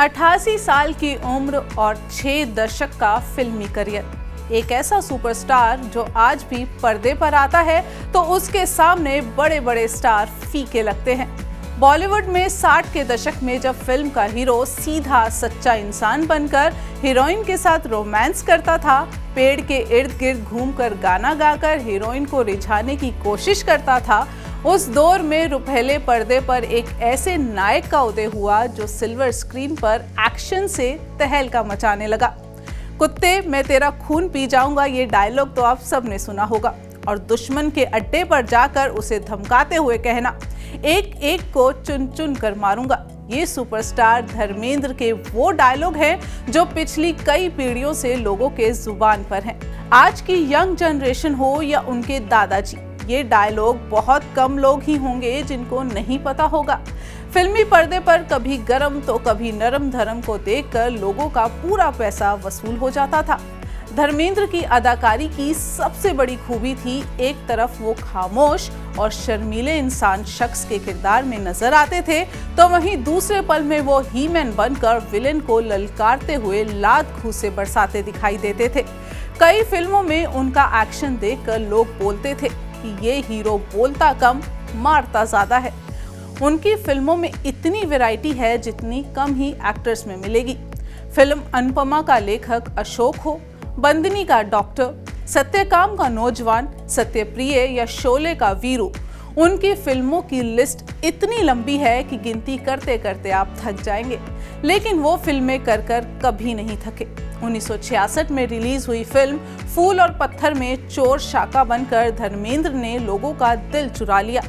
88 साल की उम्र और 6 दशक का फिल्मी करियर, एक ऐसा सुपरस्टार जो आज भी पर्दे पर आता है तो उसके सामने बड़े बड़े स्टार फीके लगते हैं। बॉलीवुड में 60 के दशक में जब फिल्म का हीरो सीधा सच्चा इंसान बनकर हीरोइन के साथ रोमांस करता था, पेड़ के इर्द गिर्द घूमकर गाना गाकर हीरोइन को रिझाने की कोशिश करता था, उस दौर में रुपहले पर्दे पर एक ऐसे नायक का उदय हुआ जो सिल्वर स्क्रीन पर एक्शन से तहलका मचाने लगा। कुत्ते मैं तेरा खून पी जाऊंगा, ये डायलॉग तो आप सबने सुना होगा। और दुश्मन के अड्डे पर जाकर उसे धमकाते हुए कहना, एक एक को चुन चुन कर मारूंगा, ये सुपरस्टार धर्मेंद्र के वो डायलॉग हैं जो पिछली कई पीढ़ियों से लोगों के जुबान पर हैं। आज की यंग जनरेशन हो या उनके दादाजी, ये डायलॉग बहुत कम लोग ही होंगे जिनको नहीं पता होगा। फिल्मी पर्दे पर कभी गरम तो कभी नरम धर्म को देखकर लोगों का पूरा पैसा वसूल हो जाता था। धर्मेंद्र की अदाकारी की सबसे बड़ी खूबी थी, एक तरफ वो खामोश और शर्मीले इंसान शख्स के किरदार में नजर आते थे, तो वहीं दूसरे पल में वो हीमैन बनकर विलेन को ललकारते हुए लात घूंसे बरसाते दिखाई देते थे। कई फिल्मों में उनका एक्शन देखकर लोग बोलते थे कि ये हीरो बोलता कम मारता ज्यादा है। उनकी फिल्मों में इतनी वैरायटी है जितनी कम ही एक्टर्स में मिलेगी। फिल्म अनुपमा का लेखक अशोक हो, बंदनी का डॉक्टर, सत्यकाम का नौजवान, सत्यप्रिय या शोले का वीरू, उनकी फिल्मों की लिस्ट इतनी लंबी है कि गिनती करते करते आप थक जाएंगे, लेकिन वो फिल्में कर कभी नहीं थके। 1966 में रिलीज हुई फिल्म फूल और पत्थर में चोर शाका बनकर धर्मेंद्र ने लोगों का दिल चुरा लिया।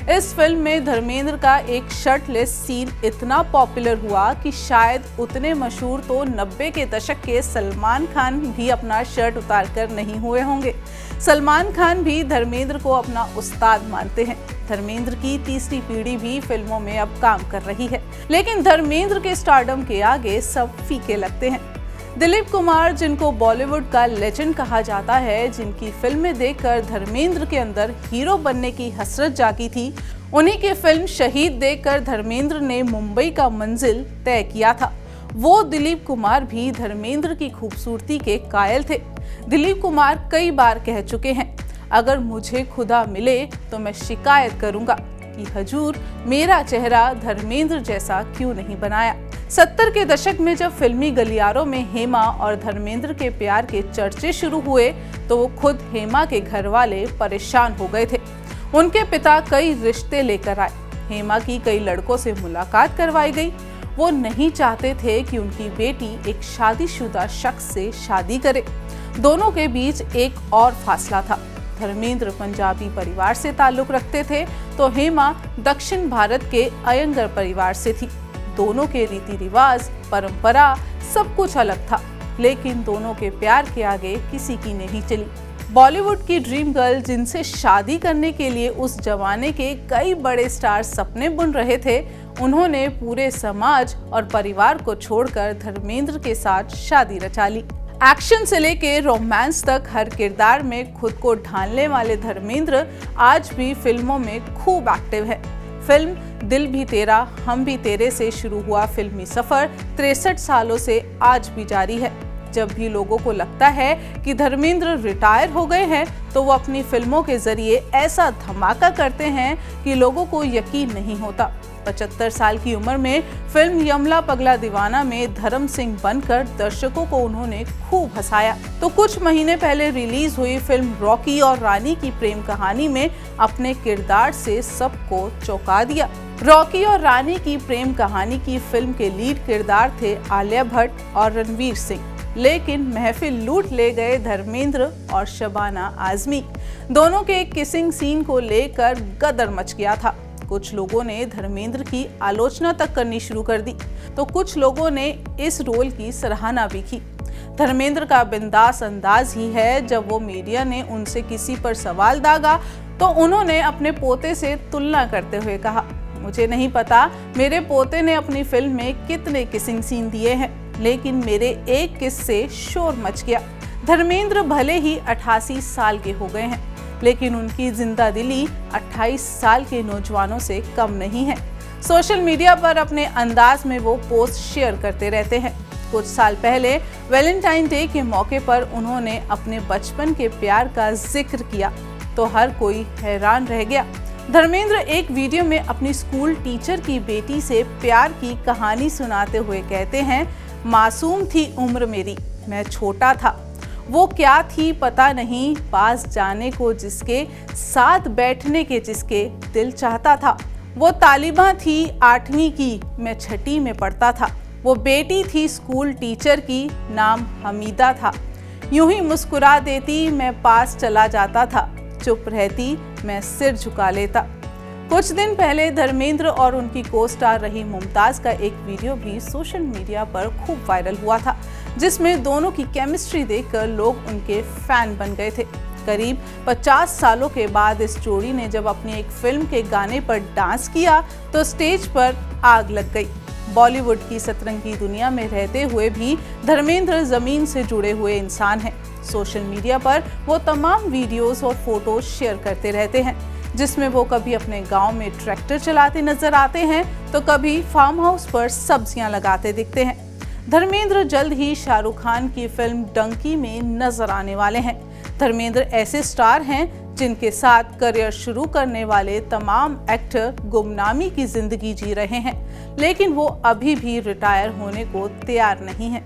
इस फिल्म में धर्मेंद्र का एक शर्टलेस सीन इतना पॉपुलर हुआ कि शायद उतने मशहूर तो 90 के दशक के सलमान खान भी अपना शर्ट उतारकर नहीं हुए होंगे। सलमान खान भी धर्मेंद्र को अपना उस्ताद मानते हैं। धर्मेंद्र की तीसरी पीढ़ी भी फिल्मों में अब काम कर रही है, लेकिन धर्मेंद्र के स्टारडम के आगे सब फीके लगते हैं। दिलीप कुमार, जिनको बॉलीवुड का लेजेंड कहा जाता है, जिनकी फिल्में देखकर धर्मेंद्र के अंदर हीरो बनने की हसरत जागी थी, उन्हीं की फिल्म शहीद देखकर धर्मेंद्र ने मुंबई का मंजिल तय किया था। वो दिलीप कुमार भी धर्मेंद्र की खूबसूरती के कायल थे। दिलीप कुमार कई बार कह चुके हैं, अगर मुझे खुदा मिले तो मैं शिकायत करूंगा कि हजूर मेरा चेहरा धर्मेंद्र जैसा क्यों नहीं बनाया। 70 के दशक में जब फिल्मी गलियारों में हेमा और धर्मेंद्र के प्यार के चर्चे शुरू हुए तो वो खुद हेमा के घर वाले परेशान हो गए थे। उनके पिता कई रिश्ते लेकर आए, हेमा की कई लड़कों से मुलाकात करवाई गई। वो नहीं चाहते थे कि उनकी बेटी एक शादीशुदा शख्स से शादी करे। दोनों के बीच एक और फासला था। धर्मेंद्र पंजाबी परिवार से ताल्लुक रखते थे तो हेमा दक्षिण भारत के अयंगर परिवार से थी। दोनों के रीति रिवाज, परंपरा सब कुछ अलग था, लेकिन दोनों के प्यार के आगे किसी की नहीं चली। बॉलीवुड की ड्रीम गर्ल, जिनसे शादी करने के लिए उस जमाने के कई बड़े स्टार सपने बुन रहे थे, उन्होंने पूरे समाज और परिवार को छोड़कर धर्मेंद्र के साथ शादी रचा ली। एक्शन से लेके रोमांस तक हर किरदार में खुद को ढालने वाले धर्मेंद्र आज भी फिल्मों में खूब एक्टिव है। फिल्म दिल भी तेरा हम भी तेरे से शुरू हुआ फिल्मी सफर 63 सालों से आज भी जारी है। जब भी लोगों को लगता है कि धर्मेंद्र रिटायर हो गए हैं तो वो अपनी फिल्मों के जरिए ऐसा धमाका करते हैं कि लोगों को यकीन नहीं होता। 75 साल की उम्र में फिल्म यमला पगला दीवाना में धर्म सिंह बनकर दर्शकों को उन्होंने खूब हंसाया। तो कुछ महीने पहले रिलीज हुई फिल्म रॉकी और रानी की प्रेम कहानी में अपने किरदार से सबको चौंका दिया। रॉकी और रानी की प्रेम कहानी की फिल्म के लीड किरदार थे आलिया भट्ट और रणवीर सिंह, लेकिन महफिल लूट ले गए धर्मेंद्र और शबाना आजमी। दोनों के किसिंग सीन को लेकर गदर मच गया था। कुछ लोगों ने धर्मेंद्र की आलोचना तक करनी शुरू कर दी, तो कुछ लोगों ने इस रोल की सराहना भी की। धर्मेंद्र का बिंदास अंदाज ही है, जब वो मीडिया ने उनसे किसी पर सवाल दागा तो उन्होंने अपने पोते से तुलना करते हुए कहा, मुझे नहीं पता मेरे पोते ने अपनी फिल्म में कितने किसिंग सीन दिए हैं, लेकिन मेरे एक किस से शोर मच गया। धर्मेंद्र भले ही 88 साल के हो गए हैं, लेकिन उनकी जिंदा दिली 28 साल के नौजवानों से कम नहीं है। सोशल मीडिया पर अपने अंदाज में वो पोस्ट शेयर करते रहते हैं। कुछ साल पहले वैलेंटाइन डे के मौके पर उन्होंने अपने बचपन के प्यार का जिक्र किया तो हर कोई हैरान रह गया। धर्मेंद्र एक वीडियो में अपनी स्कूल टीचर की बेटी से प्यार की कहानी सुनाते हुए कहते हैं, मासूम थी उम्र मेरी, मैं छोटा था, वो क्या थी पता नहीं, पास जाने को जिसके, साथ बैठने के जिसके दिल चाहता था। वो तालिबा थी 8वीं की, मैं 6ठी में पढ़ता था। वो बेटी थी स्कूल टीचर की, नाम हमीदा था। यूं ही मुस्कुरा देती, मैं पास चला जाता था, चुप रहती, मैं सिर झुका लेता। कुछ दिन पहले धर्मेंद्र और उनकी को स्टार रही मुमताज का एक वीडियो भी सोशल मीडिया पर खूब वायरल हुआ था, जिसमें दोनों की केमिस्ट्री देखकर लोग उनके फैन बन गए थे। करीब 50 सालों के बाद इस जोड़ी ने जब अपनी एक फिल्म के गाने पर डांस किया तो स्टेज पर आग लग गई। बॉलीवुड की सतरंगी दुनिया में रहते हुए भी धर्मेंद्र जमीन से जुड़े हुए इंसान हैं। सोशल मीडिया पर वो तमाम वीडियोस और फोटोज शेयर करते रहते हैं, जिसमें वो कभी अपने गांव में ट्रैक्टर चलाते नजर आते हैं तो कभी फार्म हाउस पर सब्जियां लगाते दिखते हैं। धर्मेंद्र जल्द ही शाहरुख खान की फिल्म डंकी में नजर आने वाले हैं। धर्मेंद्र ऐसे स्टार हैं जिनके साथ करियर शुरू करने वाले तमाम एक्टर गुमनामी की जिंदगी जी रहे हैं, लेकिन वो अभी भी रिटायर होने को तैयार नहीं हैं।